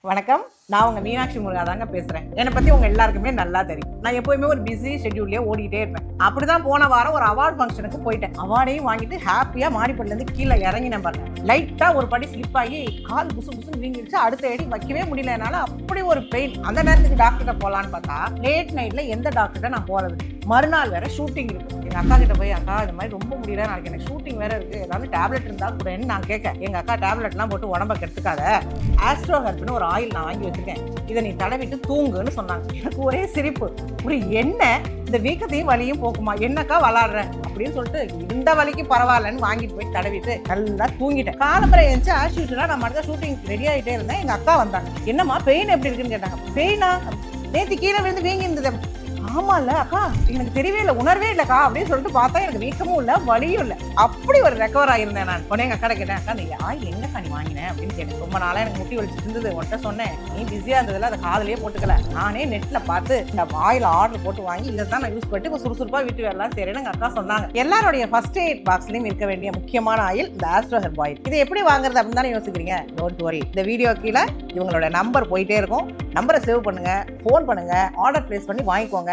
வணக்கம். நான் உங்க மீனாட்சி முருகா தாங்க பேசுறேன். என்னை பத்தி உங்க எல்லாருக்குமே நல்லா தெரியும். நான் எப்பவுமே ஒரு பிஸி ஷெட்யூல்லே ஓடிட்டே இருப்பேன். அப்படிதான் போன வாரம் ஒரு அவார்ட் ஃபங்க்ஷனுக்கு போயிட்டேன். அவார்டையும் வாங்கிட்டு ஹாப்பியா மாடிப்படில இருந்து கீழே இறங்கினேன் பாருங்க. லைட்டா ஒரு படி ஸ்லிப் ஆகி கால் புசு புசுன்னு வீங்கிடுச்சு. அடுத்த அடி வைக்கவே முடியல என்னால. அப்படி ஒரு பெயின். அந்த நேரத்துக்கு டாக்டர்கிட்ட போலான்னு பார்த்தா லேட் நைட்ல எந்த டாக்டர்கிட்ட நான் போறது. மறுநாள் வேற ஷூட்டிங் இருக்கு. எங்க அக்கா கிட்ட போய், அக்கா இந்த மாதிரி ரொம்ப முடியல, நாளைக்கு எனக்கு ஷூட்டிங் வேற இருக்கு, ஏதாவது டேப்லெட் இருந்தா கூடன்னு நான் கேட்க, எங்க அக்கா டேப்லெட்லாம் போட்டு உடம்ப கெடுத்துக்காத, ஆஸ்ட்ரோ ஹெர்ப்னு ஒரு ஆயில் நான் வாங்கி வச்சிருக்கேன், இதை நீ தடவிட்டு தூங்குன்னு சொன்னாங்க. எனக்கு ஒரே சிரிப்பு. ஒரு என்ன இந்த வீக்கத்தையும் வலியும் போக்குமா, என்னக்கா விளாடுற அப்படின்னு சொல்லிட்டு இந்த வலிக்கு பரவாயில்லன்னு வாங்கிட்டு போய் தடவிட்டு நல்லா தூங்கிட்டேன். காலம்பரை எழுந்துச்சு ஆஸ் யூஷுவலா நான் மட்டும் ஷூட்டிங் ரெடி ஆகிட்டே இருந்தேன். எங்க அக்கா வந்தாங்க. என்னம்மா பெயின் எப்படி இருக்குன்னு கேட்டாங்க. பெயினா? நேற்று கீழே விழுந்து வீங்கி இருந்தது. ஆமால அக்கா, எனக்கு தெரியவே இல்லை, உணர்வே இல்லக்கா அப்படின்னு சொல்லிட்டு பார்த்தா எனக்கு வீக்கமும் இல்லை வலியும் இல்லை. அப்படி ஒரு ரெக்கவர் ஆயிருந்தேன் நான். உடனே எங்க அக்கா கேட்டேன், அக்கா நீ எங்கக்கா நீ வாங்கினேன் அப்படின்னு கேட்டேன். ரொம்ப நாளா எனக்கு முட்டி வலிச்சுட்டு இருந்தது, உன்கிட்ட சொன்னேன், நீ பிஸியா இருந்ததுல அதை காதலையே போட்டுக்கல, நானே நெட்ல பார்த்து இந்த ஆயில் ஆர்டர் போட்டு வாங்கி இதை தான் நான் யூஸ் பண்ணிட்டு இப்போ சுறுசுறுப்பா வீட்டு வேலாம் சரின்னு எங்க அக்கா சொன்னாங்க. எல்லாருடைய ஃபர்ஸ்ட் எய்ட் பாக்ஸ்லயும் இருக்க வேண்டிய முக்கியமான ஆயில் இந்த ஆஸ்ட்ரோ ஹெர்ப் ஆயில். இதை எப்படி வாங்குறது அப்படின்னு தானே யோசிக்கிறீங்க? டோன்ட் வரி, இந்த வீடியோ கீழே இவங்களோட நம்பர் போயிட்டே இருக்கும். நம்பரை சேவ் பண்ணுங்க, ஃபோன் பண்ணுங்க, ஆர்டர் பிளேஸ் பண்ணி வாங்கிக்கோங்க.